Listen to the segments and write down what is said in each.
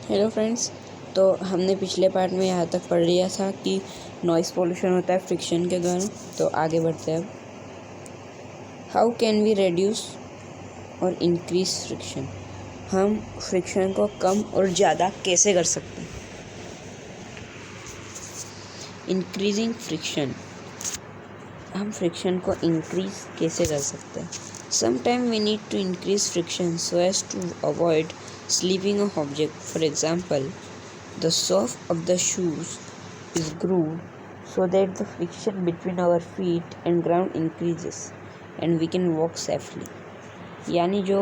Hello friends. तो हमने पिछले पार्ट में यहाँ तक पढ़ लिया था कि नॉइज़ पोल्यूशन होता है फ्रिक्शन के द्वारा। तो आगे बढ़ते हैं। हाउ कैन वी रिड्यूस और इंक्रीज फ्रिक्शन? हम फ्रिक्शन को कम और ज़्यादा कैसे कर सकते हैं? इंक्रीजिंग फ्रिक्शन, हम फ्रिक्शन को इंक्रीज कैसे कर सकते हैं? Sometimes we need to increase friction so as to avoid slipping of object. For example, the sole of the shoes is grooved so that the friction between our feet and ground increases and we can walk safely. यानी जो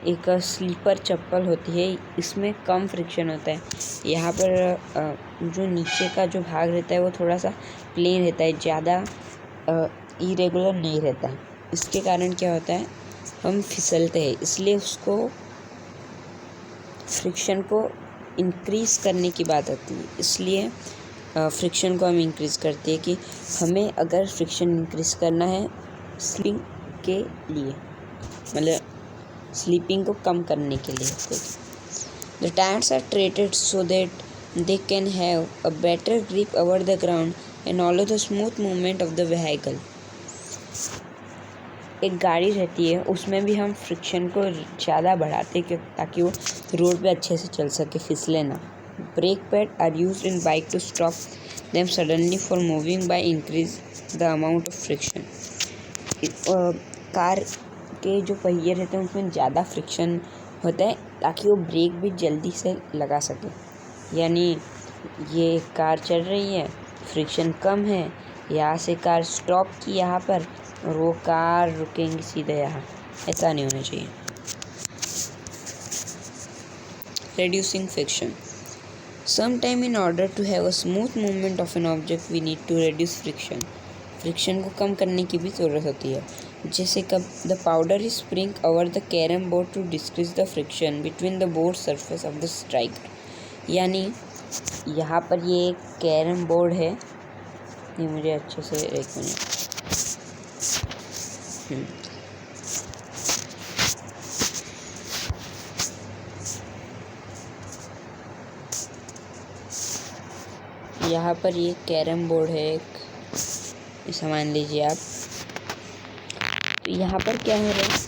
एक sleeper चप्पल होती है इसमें कम friction होता है। यहाँ पर जो नीचे का जो भाग रहता है वो थोड़ा सा प्लेन रहता है, ज़्यादा इरेगुलर नहीं रहता है। इसके कारण क्या होता है, हम फिसलते हैं। इसलिए उसको फ्रिक्शन को इंक्रीज़ करने की बात आती है। इसलिए फ्रिक्शन को हम इंक्रीज़ करते हैं कि हमें अगर फ्रिक्शन इंक्रीज़ करना है स्लीपिंग के लिए, मतलब स्लीपिंग को कम करने के लिए। The tyres are treated so that they can have a better grip over the ground and allow the smooth movement of the vehicle. एक गाड़ी रहती है उसमें भी हम फ्रिक्शन को ज़्यादा बढ़ाते हैं ताकि वो रोड पे अच्छे से चल सके, फिसले ना। Brake pad are used in bike to stop them suddenly for moving by increase the amount of friction. Car के जो पहिए रहते हैं उसमें ज़्यादा फ्रिक्शन होता है ताकि वो ब्रेक भी जल्दी से लगा सके। यानी ये कार चल रही है, फ्रिक्शन कम है, यहाँ से कार स्टॉप की यहाँ पर और वो कार रुकेंगी सीधे यहाँ। ऐसा नहीं होना चाहिए। Reducing friction. Sometime in order to have a smooth movement of an object we need to reduce friction. Friction को कम करने की भी ज़रूरत होती है। जैसे कब the powder is spring over the carrom board to decrease the friction between the board surface of the striker. यानी यहाँ पर ये कैरम बोर्ड है, ये मुझे अच्छे से एक मिनट यहाँ पर ये कैरम बोर्ड है एक, सामान लीजिए आप। तो यहाँ पर क्या हो रहा है,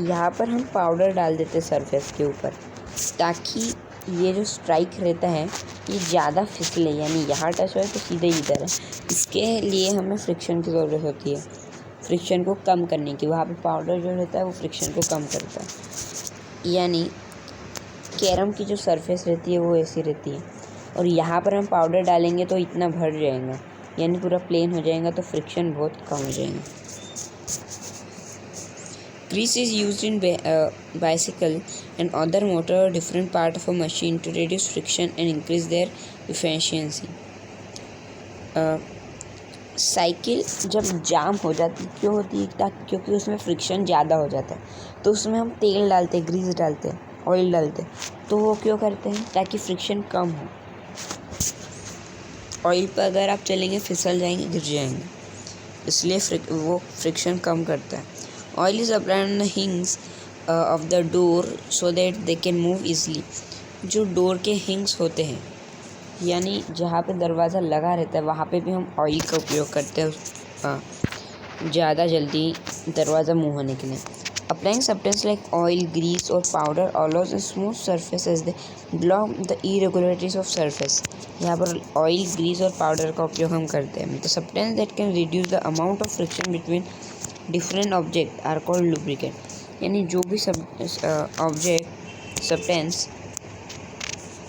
यहाँ पर हम पाउडर डाल देते हैं सरफेस के ऊपर ताकि ये जो स्ट्राइक रहता है ये ज़्यादा फिसले, यानी यहाँ टच हो तो सीधे इधर है। इसके लिए हमें फ्रिक्शन की ज़रूरत होती है, फ्रिक्शन को कम करने की। वहाँ पे पाउडर जो रहता है वो फ्रिक्शन को कम करता है। यानी कैरम की जो सरफेस रहती है वो ऐसी रहती है और यहाँ पर हम पाउडर डालेंगे तो इतना भर जाएगा, यानी पूरा प्लेन हो जाएगा, तो फ्रिक्शन बहुत कम हो जाएगा। Grease is used in bicycle and other motor different part of a machine to reduce friction and increase their efficiency. Cycle जब जाम हो जाती क्यों होती है? क्योंकि उसमें फ्रिक्शन ज़्यादा हो जाता है, तो उसमें हम तेल डालते हैं, ग्रीस डालते हैं, ऑयल डालते हैं। तो वो क्यों करते हैं? ताकि फ्रिक्शन कम हो। ऑयल पर अगर आप चलेंगे फिसल जाएंगे, गिर जाएंगे, इसलिए वो फ्रिक्शन कम करता है। Oil is applied on the हिंग्स of the door so that they can move easily. जो डोर के हिंग्स होते हैं, यानी जहाँ पे दरवाज़ा लगा रहता है वहाँ पे भी हम ऑयल का उपयोग करते हैं ज़्यादा जल्दी दरवाज़ा मूव होने के लिए। Applying substance like oil, grease और powder always smooth surface as they block the irregularities of surface. यहाँ पर ऑयल, ग्रीस और पाउडर का उपयोग हम करते हैं। The substance that can reduce the amount of friction between different object are called lubricant. यानी जो भी ऑब्जेक्ट सब्सटेंस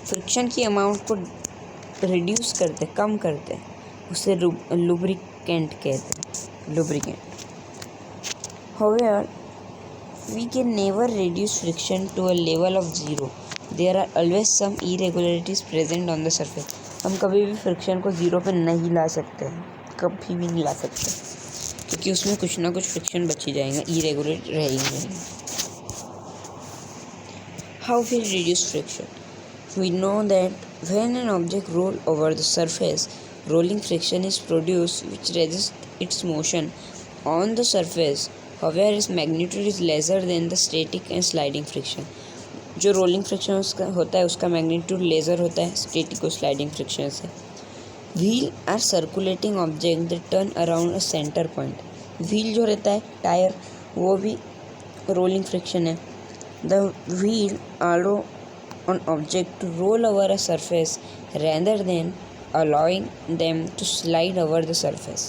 फ्रिक्शन की अमाउंट को रिड्यूस करते, कम करते, उसे लुब्रिकेंट कहते हैं, lubricant. However, we can never reduce friction to a level of zero. There are always some irregularities present on the surface. हम कभी भी फ्रिक्शन को ज़ीरो पे नहीं ला सकते, कभी भी नहीं ला सकते, क्योंकि उसमें कुछ ना कुछ फ्रिक्शन बच ही जाएगा, इरेगुलर रहेंगे। How we reduce friction? We know that when an object rolls over the surface, rolling friction is produced which resists its motion on the surface. however its magnitude is lesser than the static and sliding friction. जो rolling friction उसका होता है उसका magnitude laser होता है static और sliding friction से. Wheel are circulating object that turn around a centre point. Wheel जो रहता है टायर वो भी रोलिंग फ्रिक्शन है. The wheel allow an object to roll over a surface rather than allowing them to slide over the surface.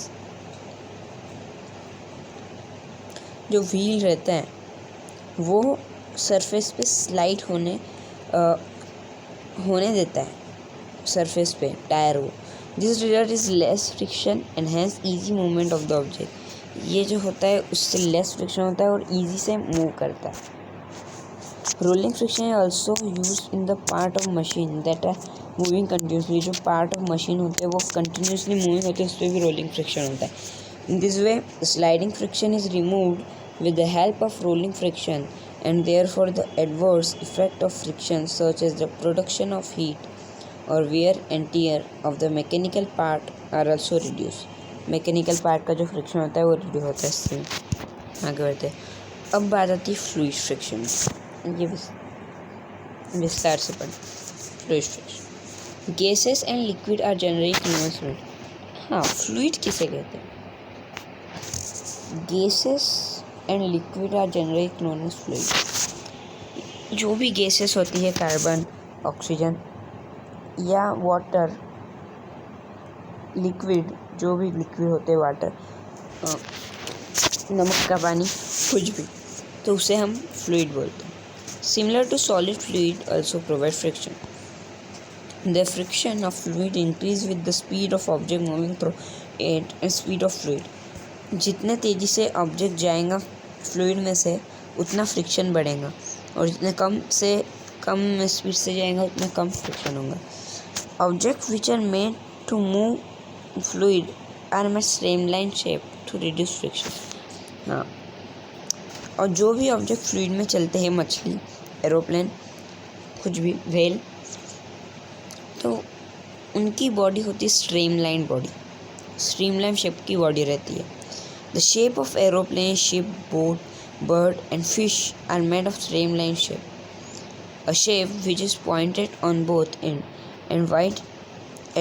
जो wheel रहता है वो सरफेस पे स्लाइड होने देता है सरफेस पे टायर को. This result is less friction and has easy movement of the object. ये जो होता है उससे लेस फ्रिक्शन होता है और ईजी से मूव करता है. Rolling friction is also used in the part of machine that are moving continuously. जो पार्ट ऑफ मशीन होते हैं वो कंटिन्यूसली मूविंग होते हैं उस पर भी रोलिंग फ्रिक्शन होता है. In this way sliding friction is removed with the help of rolling friction, and therefore the adverse effect of friction such as the production of heat or wear and tear of the mechanical part are also reduced. Mechanical part का जो friction होता है वो reduce होता है. इससे आगे बढ़ते हैं. अब बात आती है फ्लूइड फ्रिक्शन. ये विस्तार से पढ़ें. Fluid friction. Gases and liquid are generally known as fluid. हाँ, फ्लूइड किसे कहते हैं? Gases and liquid are generally known as fluid. जो भी गैसेस होती है कार्बन, ऑक्सीजन या वाटर, लिक्विड जो भी लिक्विड होते हैं वाटर, नमक का पानी, कुछ भी, तो उसे हम फ्लूइड बोलते हैं. Similar to solid fluid also provide friction. The friction of fluid increase with the speed of object moving through it and speed of fluid. जितने तेज़ी से ऑब्जेक्ट जाएगा फ्लूइड में से उतना फ्रिक्शन बढ़ेगा, और जितने कम स्पीड से जाएगा उतना कम फ्रिक्शन होगा. Object which are made to move fluid are made streamline shape to reduce friction. हाँ, और जो भी ऑब्जेक्ट फ्लूइड में चलते हैं, मछली, एरोप्लेन, कुछ भी, व्हेल, तो उनकी बॉडी होती है स्ट्रीमलाइन बॉडी. स्ट्रीमलाइन शेप की बॉडी रहती है. The shape of aeroplane, ship, boat, bird and fish are made of streamline shape. A shape which is pointed on both ends and wide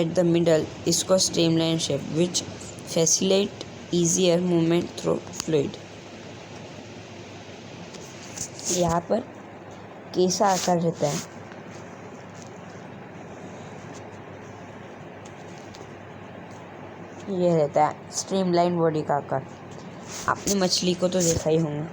at the middle is called streamline shape, which facilitate easier movement through fluid. यहाँ पर कैसा आकार रहता है? ये रहता है streamline body का आकार. आपने मछली को तो देखा ही होगा.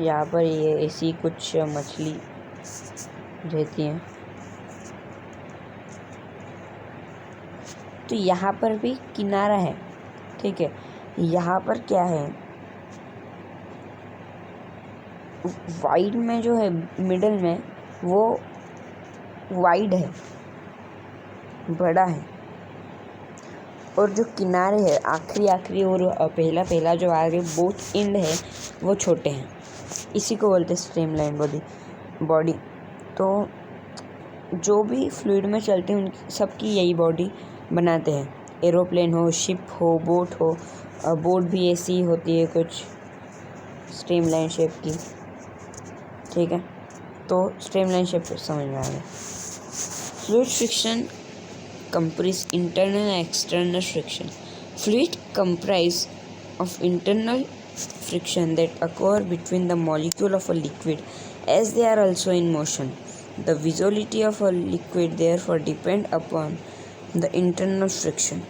यहाँ पर ये ऐसी कुछ मछली रहती हैं. तो यहाँ पर भी किनारा है, ठीक है. यहाँ पर क्या है, वाइड में जो है मिडल में वो वाइड है, बड़ा है, और जो किनारे है आखिरी और पहला जो आगे बोथ एंड है वो छोटे हैं. इसी को बोलते हैं स्ट्रीमलाइन बॉडी. तो जो भी फ्लूइड में चलते हैं उनकी सबकी यही बॉडी बनाते हैं. एरोप्लेन हो, शिप हो, बोट हो, बोट भी ऐसी होती है कुछ स्ट्रीमलाइन शेप की, ठीक है. तो स्ट्रीमलाइन शेप समझ में आ गया. Fluid friction comprise internal and external friction. Fluid comprise of internal friction that occur between the molecule of a liquid as they are also in motion. The visibility of a liquid therefore depend upon the internal friction.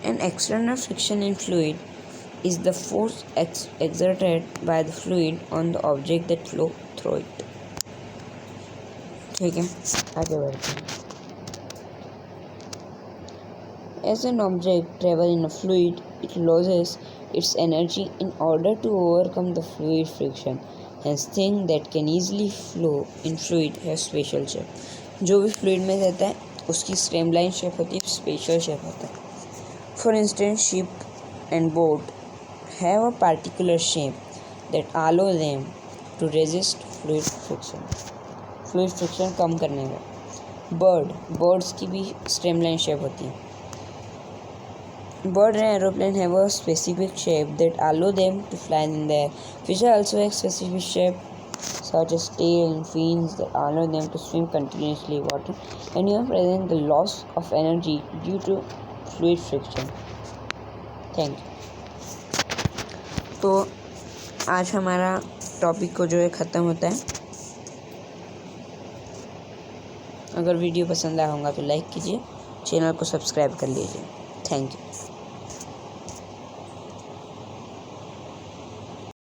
An external friction in fluid is the force exerted by the fluid on the object that flow through it. ठीक है, आगे बढ़ते हैं. As an object travels in a fluid, it loses its energy in order to overcome the fluid friction. Hence, things that can easily flow in fluid have special shape. जो भी fluid में रहता है उसकी streamline shape होती है, special shape होता है. For instance, ship and boat have a particular shape that allow them to resist fluid friction. Fluid friction कम करने का। बर्ड्स की भी स्ट्रीमलाइन शेप होती है। Bird and aeroplane have a specific shape that allow them to fly in the air. Fish also have specific shape such as tail and fins that allow them to swim continuously in water and even present the loss of energy due to fluid friction. Thank you. तो आज हमारा topic को जो है ख़त्म होता है। अगर वीडियो पसंद आया होगा तो लाइक कीजिए, चैनल को सब्सक्राइब कर लीजिए। Thank you.